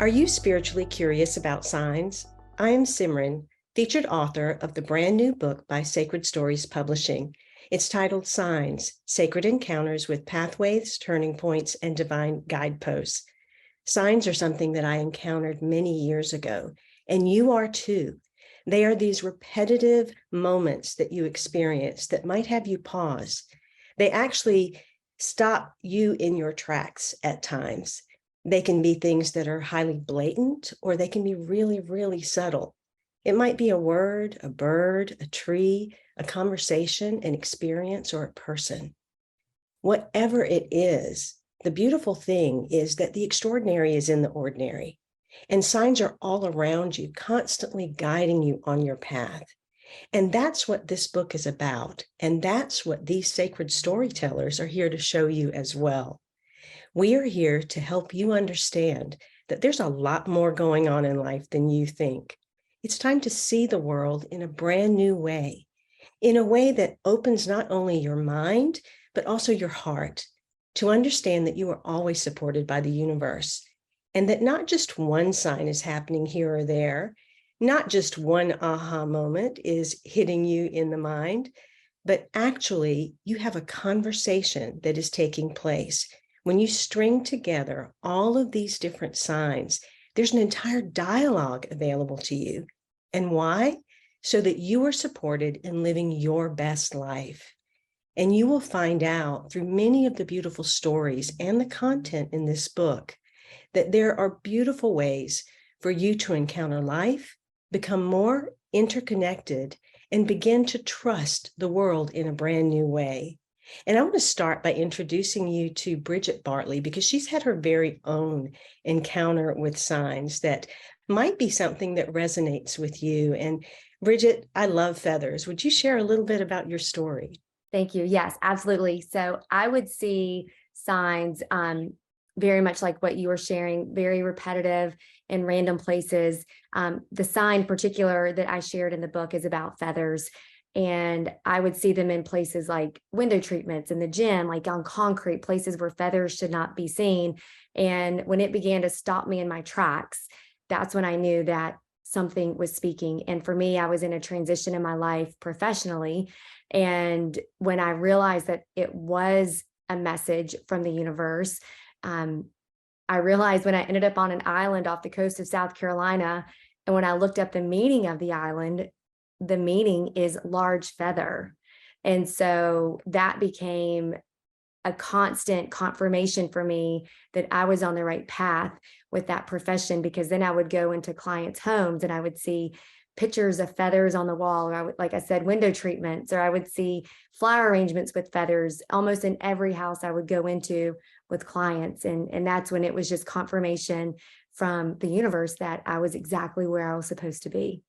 Are you spiritually curious about signs? I am Simran, featured author of the brand new book by SacredStories Publishing. It's titled Signs, Sacred Encounters with Pathways, Turning Points, and Divine Guideposts. Signs are something that I encountered many years ago, and you are too. They are these repetitive moments that you experience that might have you pause. They actually stop you in your tracks at times. They can be things that are highly blatant, or they can be really, really subtle. It might be a word, a bird, a tree, a conversation, an experience, or a person. Whatever it is, the beautiful thing is that the extraordinary is in the ordinary, and signs are all around you, constantly guiding you on your path. And that's what this book is about. And that's what these sacred storytellers are here to show you as well. We are here to help you understand that there's a lot more going on in life than you think. It's time to see the world in a brand new way, in a way that opens not only your mind, but also your heart, to understand that you are always supported by the universe, and that not just one sign is happening here or there, not just one aha moment is hitting you in the mind, but actually you have a conversation that is taking place. When you string together all of these different signs, there's an entire dialogue available to you. And why? So that you are supported in living your best life. And you will find out through many of the beautiful stories and the content in this book that there are beautiful ways for you to encounter life, become more interconnected, and begin to trust the world in a brand new way. And I want to start by introducing you to Bridget Bartley, because she's had her very own encounter with signs that might be something that resonates with you. And Bridget, I love feathers. Would you share a little bit about your story? Thank you. Yes, absolutely. So I would see signs very much like what you were sharing, very repetitive in random places. The sign particular that I shared in the book is about feathers. And I would see them in places like window treatments in the gym, like on concrete, places where feathers should not be seen. And when it began to stop me in my tracks, that's when I knew that something was speaking. And for me, I was in a transition in my life professionally. And when I realized that it was a message from the universe, I realized when I ended up on an island off the coast of South Carolina, and when I looked up the meaning of the island, the meaning is large feather. And so that became a constant confirmation for me that I was on the right path with that profession, because then I would go into clients' homes and I would see pictures of feathers on the wall, or I would, like I said, window treatments, or I would see flower arrangements with feathers almost in every house I would go into with clients. And that's when it was just confirmation from the universe that I was exactly where I was supposed to be.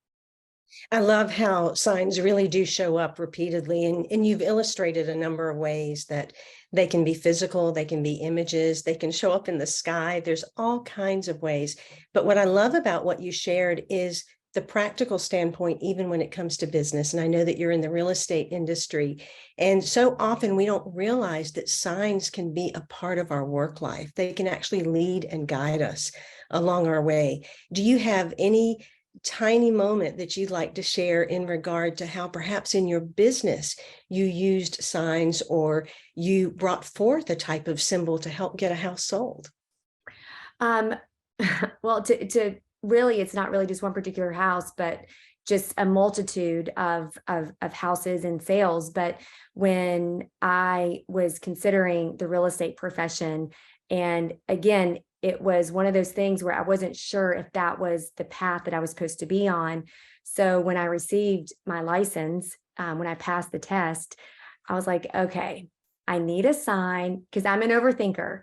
I love how signs really do show up repeatedly, and you've illustrated a number of ways that they can be physical, they can be images, they can show up in the sky. There's all kinds of ways. But what I love about what you shared is the practical standpoint, even when it comes to business. And I know that you're in the real estate industry. And so often we don't realize that signs can be a part of our work life. They can actually lead and guide us along our way. Do you have any tiny moment that you'd like to share in regard to how perhaps in your business you used signs, or you brought forth a type of symbol to help get a house sold? Um, well, to really, it's not really just one particular house, but just a multitude of houses and sales. But when I was considering the real estate profession, and again, it was one of those things where I wasn't sure if that was the path that I was supposed to be on. So when I received my license, when I passed the test, I was like, okay, I need a sign, because I'm an overthinker.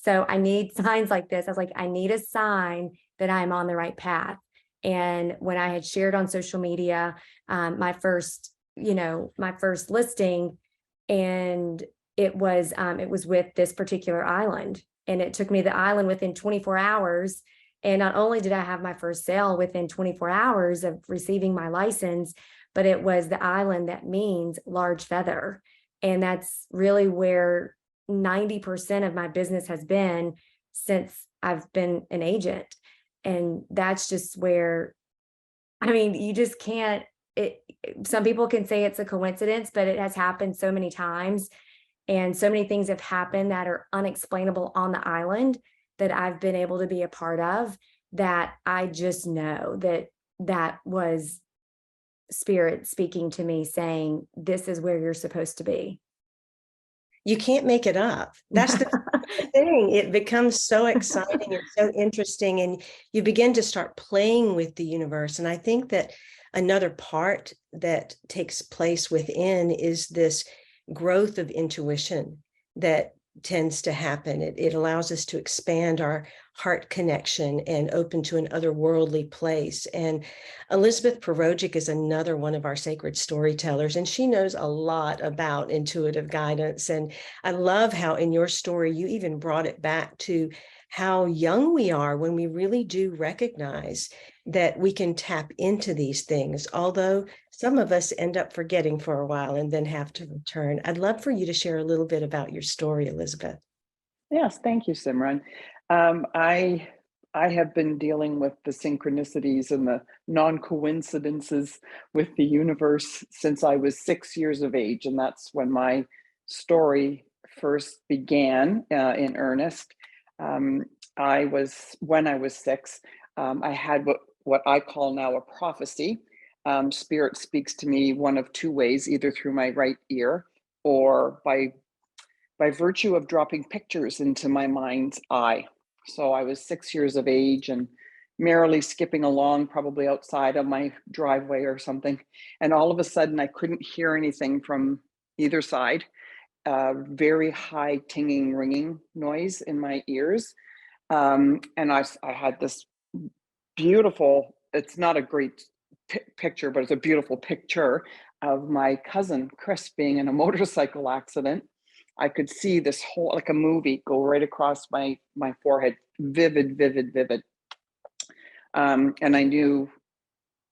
So I need signs like this. I was like, I need a sign that I'm on the right path. And when I had shared on social media, my first listing, and it was with this particular island, and it took me the island within 24 hours. And not only did I have my first sale within 24 hours of receiving my license, but it was the island that means large feather. And that's really where 90% of my business has been since I've been an agent. And that's just where, I mean, you just can't, some people can say it's a coincidence, but it has happened so many times. And so many things have happened that are unexplainable on the island that I've been able to be a part of, that I just know that that was spirit speaking to me saying, this is where you're supposed to be. You can't make it up. That's the thing. It becomes so exciting and so interesting, and you begin to start playing with the universe. And I think that another part that takes place within is this growth of intuition that tends to happen. It allows us to expand our heart connection and open to an otherworldly place. And Elizabeth Perogic is another one of our sacred storytellers, and she knows a lot about intuitive guidance. And I love how in your story, you even brought it back to how young we are when we really do recognize that we can tap into these things, although some of us end up forgetting for a while and then have to return. I'd love for you to share a little bit about your story, Elizabeth. Yes, thank you, Simran. I have been dealing with the synchronicities and the non-coincidences with the universe since I was 6 years of age, and that's when my story first began in earnest. When I was 6, I had what I call now a prophecy. Spirit speaks to me one of two ways, either through my right ear or by virtue of dropping pictures into my mind's eye. So I was 6 years of age and merrily skipping along, probably outside of my driveway or something. And all of a sudden, I couldn't hear anything from either side. Very high tinging, ringing noise in my ears. And I had this beautiful, it's not a great picture, but it's a beautiful picture of my cousin, Chris, being in a motorcycle accident. I could see this whole, like a movie, go right across my forehead, vivid, vivid, vivid. And I knew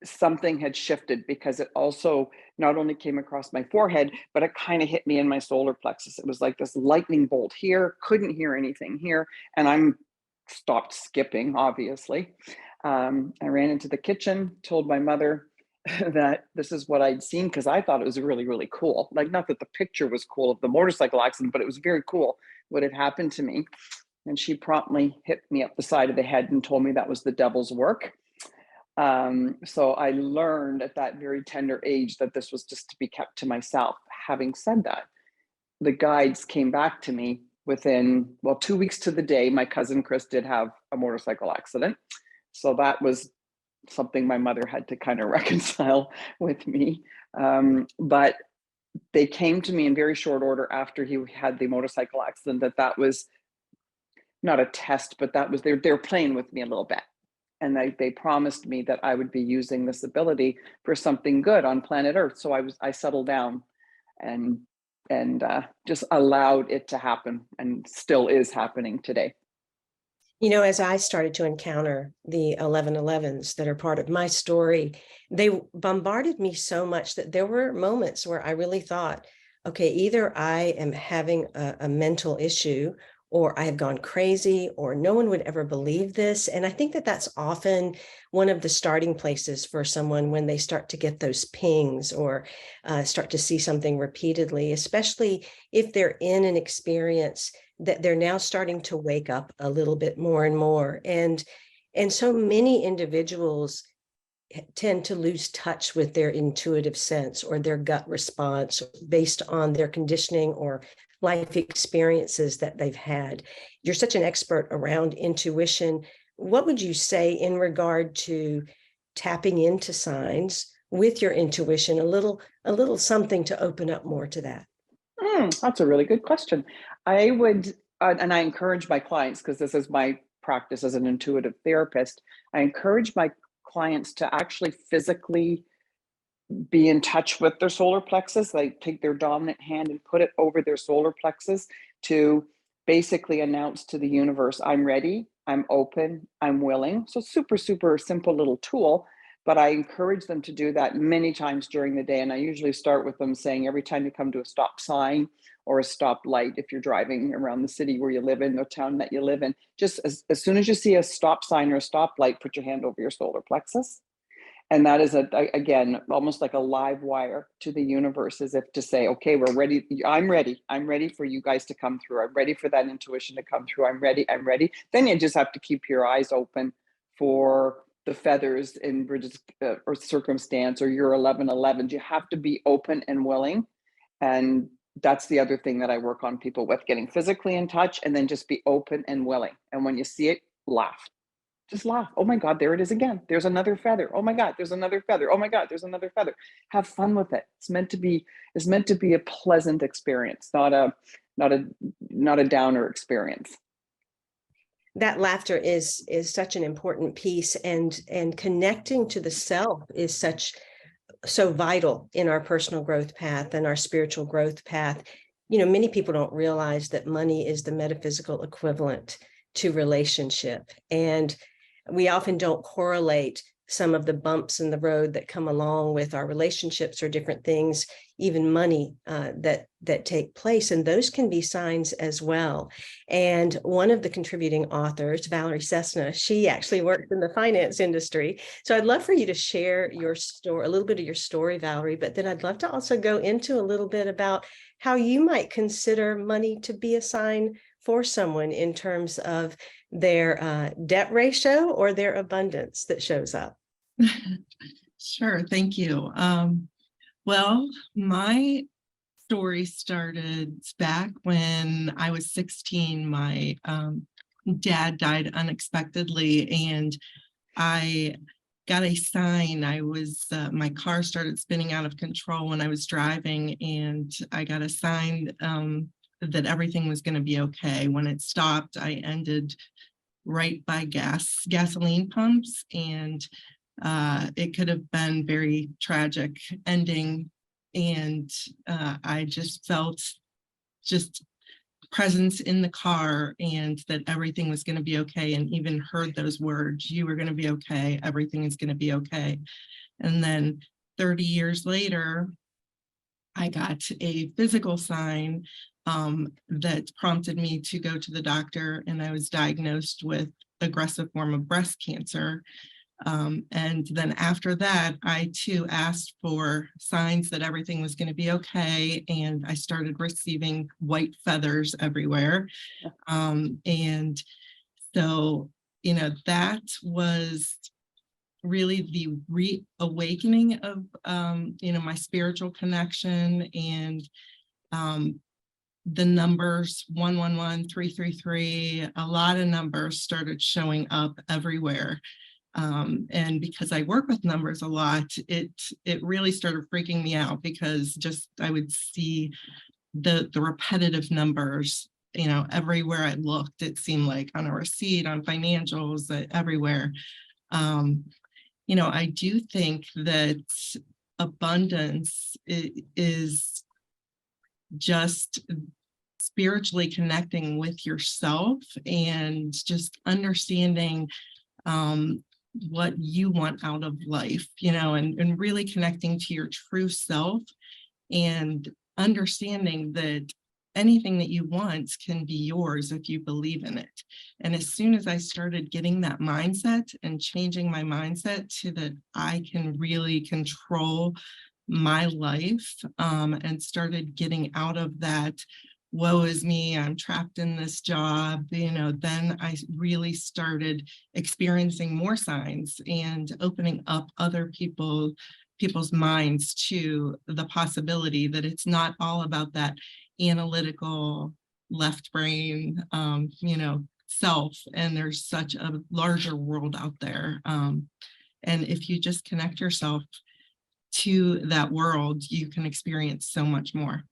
something had shifted because it also not only came across my forehead, but it kind of hit me in my solar plexus. It was like this lightning bolt here, couldn't hear anything here. And I'm stopped skipping, obviously. I ran into the kitchen, told my mother that this is what I'd seen, because I thought it was really, really cool. Like, not that the picture was cool of the motorcycle accident, but it was very cool what had happened to me. And she promptly hit me up the side of the head and told me that was the devil's work. So I learned at that very tender age that this was just to be kept to myself. Having said that, the guides came back to me within, well, 2 weeks to the day. My cousin Chris did have a motorcycle accident. So that was something my mother had to kind of reconcile with me. But they came to me in very short order after he had the motorcycle accident, that was not a test, but that was, they're playing with me a little bit. And they promised me that I would be using this ability for something good on planet Earth. So I settled down and just allowed it to happen, and still is happening today. You know, as I started to encounter the 1111s that are part of my story, they bombarded me so much that there were moments where I really thought, okay, either I am having a mental issue, or I have gone crazy, or no one would ever believe this. And I think that that's often one of the starting places for someone when they start to get those pings, or start to see something repeatedly, especially if they're in an experience that they're now starting to wake up a little bit more and more. And so many individuals tend to lose touch with their intuitive sense or their gut response based on their conditioning or life experiences that they've had. You're such an expert around intuition. What would you say in regard to tapping into signs with your intuition, a little something to open up more to that? That's a really good question. I would, and I encourage my clients, because this is my practice as an intuitive therapist, I encourage my clients to actually physically be in touch with their solar plexus. Like, take their dominant hand and put it over their solar plexus to basically announce to the universe, I'm ready, I'm open, I'm willing. So super, super simple little tool. But I encourage them to do that many times during the day. And I usually start with them saying, every time you come to a stop sign or a stoplight if you're driving around the city where you live in, the town that you live in. Just as soon as you see a stop sign or a stoplight, put your hand over your solar plexus. And that is, again, almost like a live wire to the universe, as if to say, okay, we're ready. I'm ready. I'm ready for you guys to come through. I'm ready for that intuition to come through. I'm ready. I'm ready. Then you just have to keep your eyes open for the feathers in or circumstance or your 1111s. You have to be open and willing. And that's the other thing that I work on people with, getting physically in touch, and then just be open and willing. And when you see it, laugh. Just laugh. Oh my God, there it is again. There's another feather. Oh my God, there's another feather. Oh my God, there's another feather. Have fun with it. It's meant to be a pleasant experience, not a downer experience. That laughter is such an important piece, and connecting to the self is so vital in our personal growth path and our spiritual growth path. You know, many people don't realize that money is the metaphysical equivalent to relationship, and we often don't correlate some of the bumps in the road that come along with our relationships or different things, even money that take place. And those can be signs as well. And one of the contributing authors, Valeries Story, she actually works in the finance industry. So I'd love for you to share your story, a little bit of your story, Valerie, but then I'd love to also go into a little bit about how you might consider money to be a sign for someone in terms of their debt ratio or their abundance that shows up. Sure, thank you. Well, my story started back when I was 16. My dad died unexpectedly, and I got a sign. My car started spinning out of control when I was driving, and I got a sign that everything was going to be okay. When it stopped, I ended right by gasoline pumps, and it could have been very tragic ending. And I just felt presence in the car, and that everything was going to be okay, and even heard those words, you were going to be okay, everything is going to be okay. And then 30 years later, I got a physical sign that prompted me to go to the doctor, and I was diagnosed with aggressive form of breast cancer. And then after that, I too asked for signs that everything was going to be okay, and I started receiving white feathers everywhere. And so, that was really the reawakening of, my spiritual connection, and the numbers 111, 333, a lot of numbers started showing up everywhere. And because I work with numbers a lot, it really started freaking me out, because I would see the repetitive numbers, everywhere I looked. It seemed like on a receipt, on financials, everywhere. I do think that abundance is just spiritually connecting with yourself, and just understanding what you want out of life, and really connecting to your true self, and understanding that anything that you want can be yours if you believe in it. And as soon as I started getting that mindset and changing my mindset to that I can really control my life, and started getting out of that woe is me, I'm trapped in this job, then I really started experiencing more signs and opening up other people's minds to the possibility that it's not all about that analytical left brain, self, and there's such a larger world out there. And if you just connect yourself to that world, you can experience so much more.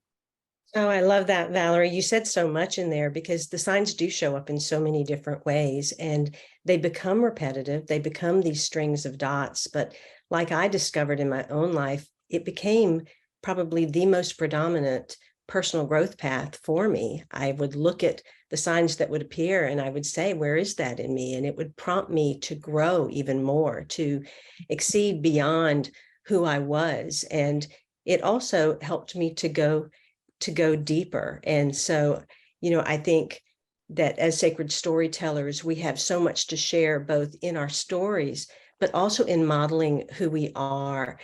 Oh, I love that, Valerie. You said so much in there, because the signs do show up in so many different ways, and they become repetitive. They become these strings of dots. But like I discovered in my own life, it became probably the most predominant personal growth path for me. I would look at the signs that would appear, and I would say, where is that in me? And it would prompt me to grow even more, to exceed beyond who I was. And it also helped me to go to go deeper. And so, I think that as sacred storytellers, we have so much to share, both in our stories, but also in modeling who we are.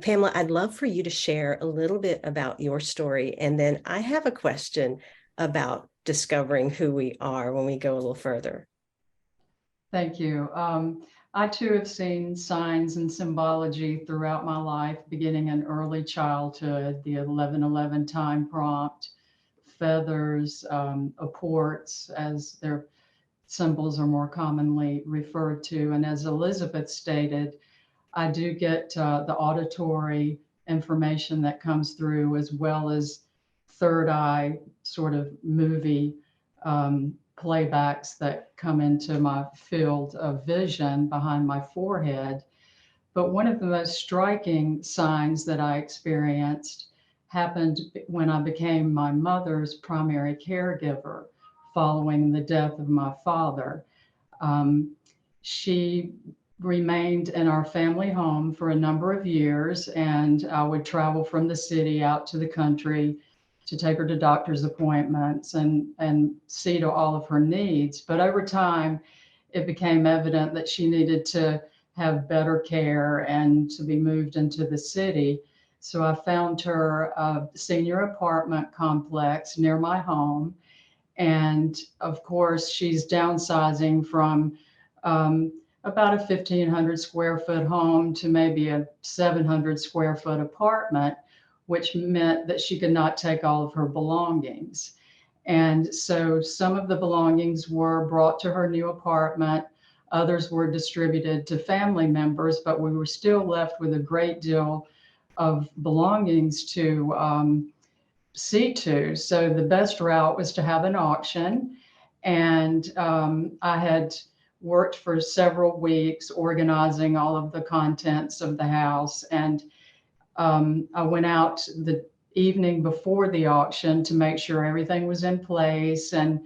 Pamela, I'd love for you to share a little bit about your story. And then I have a question about discovering who we are when we go a little further. Thank you. I too have seen signs and symbology throughout my life, beginning in early childhood, the 1111 time prompt, feathers, apports, as their symbols are more commonly referred to. And as Elizabeth stated, I do get the auditory information that comes through, as well as third eye sort of movie playbacks that come into my field of vision behind my forehead. But one of the most striking signs that I experienced happened when I became my mother's primary caregiver following the death of my father. She remained in our family home for a number of years, and I would travel from the city out to the country to take her to doctor's appointments and see to all of her needs. But over time, it became evident that she needed to have better care and to be moved into the city. So I found her a senior apartment complex near my home. And of course, she's downsizing from about a 1,500 square foot home to maybe a 700 square foot apartment, which meant that she could not take all of her belongings. And so some of the belongings were brought to her new apartment. Others were distributed to family members, but we were still left with a great deal of belongings to see to. So the best route was to have an auction. And I had worked for several weeks organizing all of the contents of the house. And I went out the evening before the auction to make sure everything was in place. And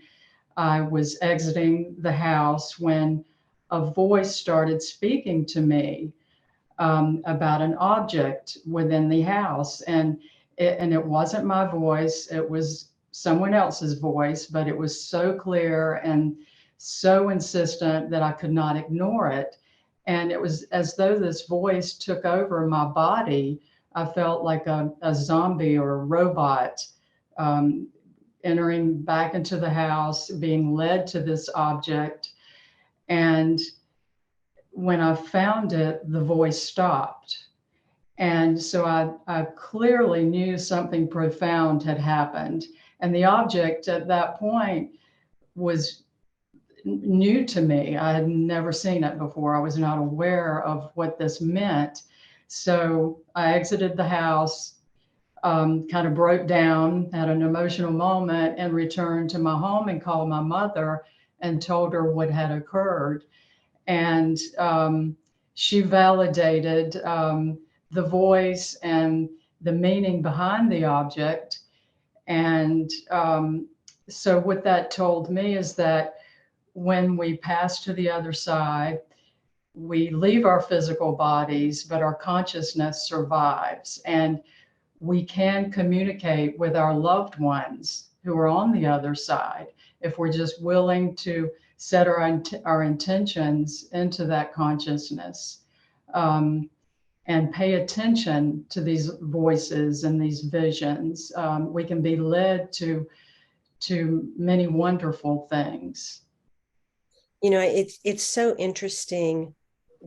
I was exiting the house when a voice started speaking to me about an object within the house. And it wasn't my voice, it was someone else's voice, but it was so clear and so insistent that I could not ignore it. And it was as though this voice took over my body. I felt like a zombie or a robot entering back into the house, being led to this object. And when I found it, the voice stopped. And so I clearly knew something profound had happened. And the object at that point was new to me. I had never seen it before. I was not aware of what this meant. So I exited the house, kind of broke down, had an emotional moment, and returned to my home and called my mother and told her what had occurred. And she validated the voice and the meaning behind the object. And so what that told me is that when we pass to the other side, we leave our physical bodies, but our consciousness survives. And we can communicate with our loved ones who are on the other side if we're just willing to set our intentions into that consciousness. And pay attention to these voices and these visions. We can be led to many wonderful things. It's so interesting.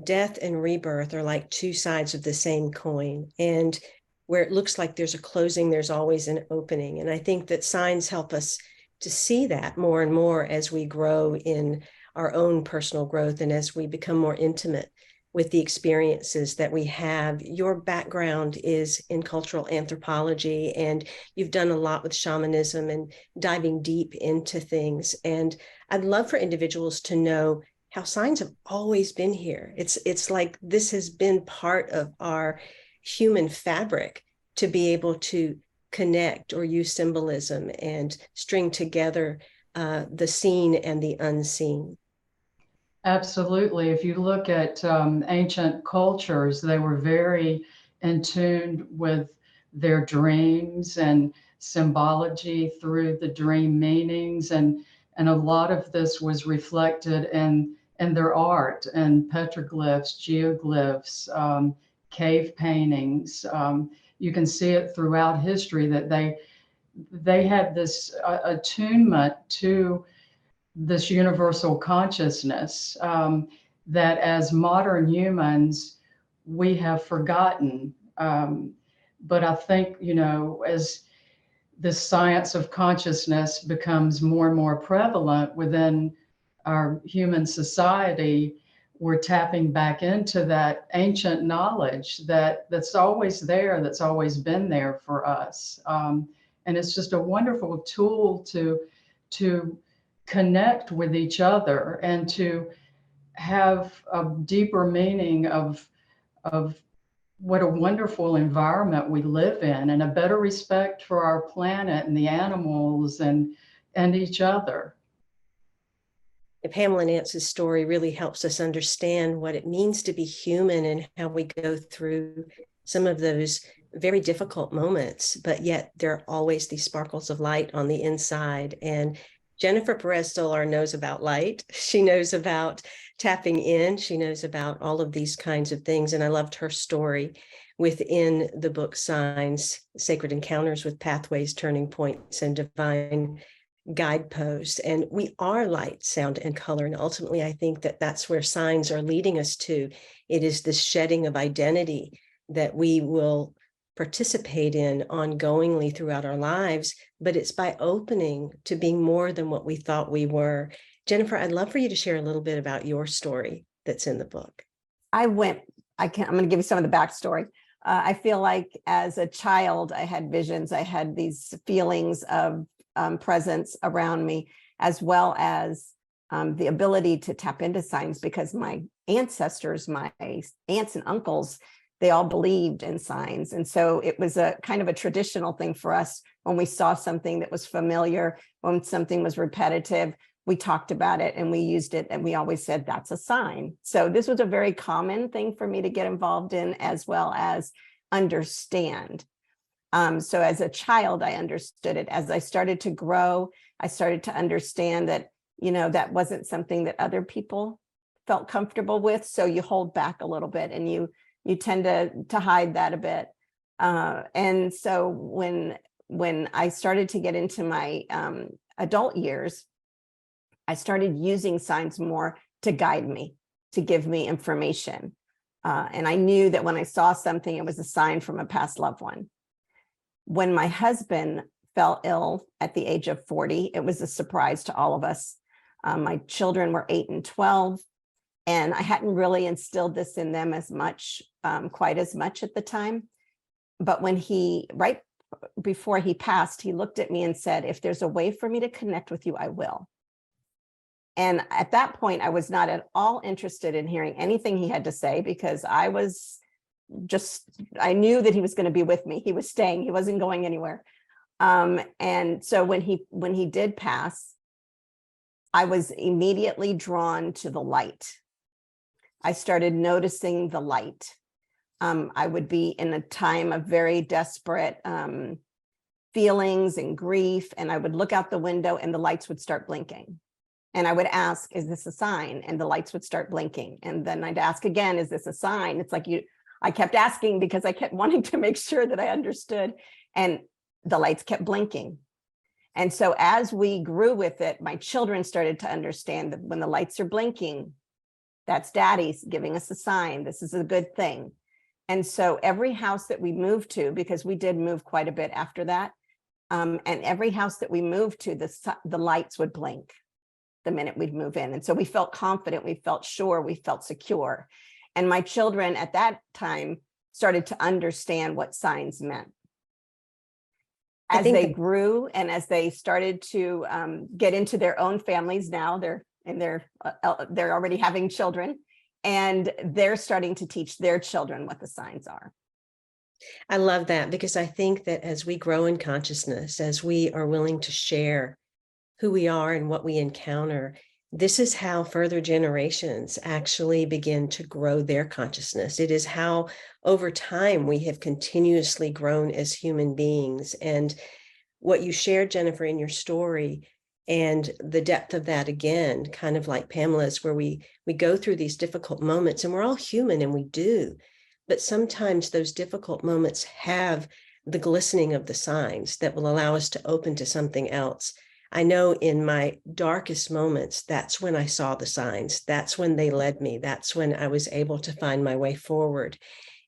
Death and rebirth are like two sides of the same coin. And where it looks like there's a closing, there's always an opening. And I think that signs help us to see that more and more as we grow in our own personal growth and as we become more intimate with the experiences that we have. Your background is in cultural anthropology, and you've done a lot with shamanism and diving deep into things. And I'd love for individuals to know how signs have always been here. It's like this has been part of our human fabric to be able to connect or use symbolism and string together the seen and the unseen. Absolutely. If you look at ancient cultures, they were very in tune with their dreams and symbology through the dream meanings. And a lot of this was reflected in their art and petroglyphs, geoglyphs, cave paintings. You can see it throughout history that they had this attunement to this universal consciousness that as modern humans, we have forgotten. But I think, as the science of consciousness becomes more and more prevalent within our human society, we're tapping back into that ancient knowledge that's always there, that's always been there for us. And it's just a wonderful tool to connect with each other and to have a deeper meaning of what a wonderful environment we live in, and a better respect for our planet and the animals and each other. Pamela Nance's story really helps us understand what it means to be human and how we go through some of those very difficult moments, but yet there are always these sparkles of light on the inside. And Jennifer Perez-Stolar knows about light. She knows about tapping in. She knows about all of these kinds of things. And I loved her story within the book Signs, Sacred Encounters with Pathways, Turning Points, and Divine Guideposts. And we are light, sound, and color. And ultimately, I think that that's where signs are leading us to. It is this shedding of identity that we will participate in ongoingly throughout our lives, but it's by opening to being more than what we thought we were. Jennifer, I'd love for you to share a little bit about your story that's in the book. I'm going to give you some of the backstory. I feel like as a child, I had visions. I had these feelings of presence around me, as well as the ability to tap into signs, because my ancestors, my aunts and uncles, they all believed in signs. And so it was a kind of a traditional thing for us. When we saw something that was familiar, when something was repetitive, we talked about it and we used it, and we always said, that's a sign. So this was a very common thing for me to get involved in, as well as understand. So as a child, I understood it. As I started to grow, I started to understand that, that wasn't something that other people felt comfortable with. So you hold back a little bit, and you tend to hide that a bit. And so when I started to get into my adult years, I started using signs more to guide me, to give me information. And I knew that when I saw something, it was a sign from a past loved one. When my husband fell ill at the age of 40, it was a surprise to all of us. My children were 8 and 12. And I hadn't really instilled this in them as much, quite as much at the time. But when right before he passed, he looked at me and said, if there's a way for me to connect with you, I will. And at that point, I was not at all interested in hearing anything he had to say, because I knew that he was going to be with me. He was staying, he wasn't going anywhere. And so when he did pass, I was immediately drawn to the light. I started noticing the light. I would be in a time of very desperate feelings and grief, and I would look out the window and the lights would start blinking. And I would ask, is this a sign? And the lights would start blinking. And then I'd ask again, is this a sign? It's like I kept asking because I kept wanting to make sure that I understood, and the lights kept blinking. And so as we grew with it, my children started to understand that when the lights are blinking, that's daddy's giving us a sign. This is a good thing. And so every house that we moved to, because we did move quite a bit after that, and every house that we moved to, the lights would blink the minute we'd move in. And so we felt confident, we felt sure, we felt secure. And my children at that time started to understand what signs meant. As they grew and as they started to get into their own families, now they're already having children, and they're starting to teach their children what the signs are. I love that, because I think that as we grow in consciousness, as we are willing to share who we are and what we encounter, this is how further generations actually begin to grow their consciousness. It is how over time we have continuously grown as human beings. And what you shared, Jennifer, in your story, and the depth of that, again, kind of like Pamela's, where we go through these difficult moments, and we're all human, and we do, but sometimes those difficult moments have the glistening of the signs that will allow us to open to something else. I know in my darkest moments, that's when I saw the signs. That's when they led me. That's when I was able to find my way forward.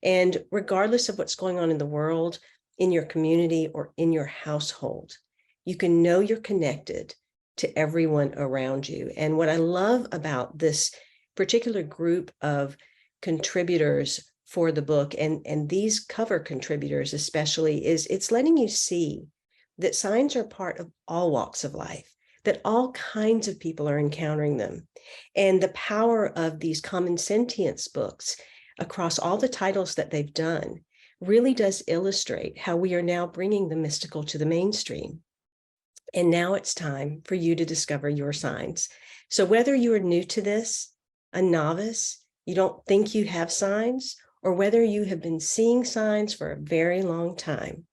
And regardless of what's going on in the world, in your community, or in your household, you can know you're connected to everyone around you. And what I love about this particular group of contributors for the book, and these cover contributors especially, is it's letting you see that signs are part of all walks of life, that all kinds of people are encountering them. And the power of these Common Sentience books across all the titles that they've done really does illustrate how we are now bringing the mystical to the mainstream. And now it's time for you to discover your signs. So whether you are new to this, a novice, you don't think you have signs, or whether you have been seeing signs for a very long time,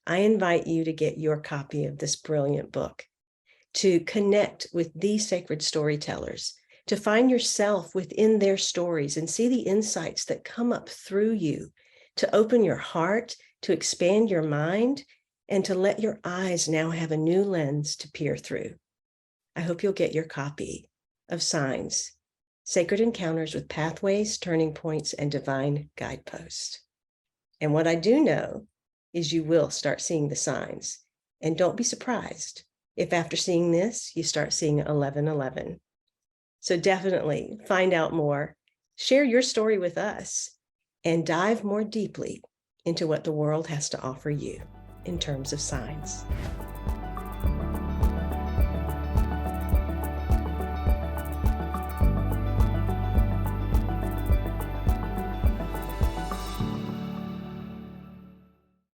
I invite you to get your copy of this brilliant book, to connect with these sacred storytellers, to find yourself within their stories and see the insights that come up through you, to open your heart, to expand your mind, and to let your eyes now have a new lens to peer through. I hope you'll get your copy of Signs, Sacred Encounters with Pathways, Turning Points, and Divine Guideposts. And what I do know is you will start seeing the signs. And don't be surprised if after seeing this, you start seeing 1111. So definitely find out more, share your story with us, and dive more deeply into what the world has to offer you in terms of signs.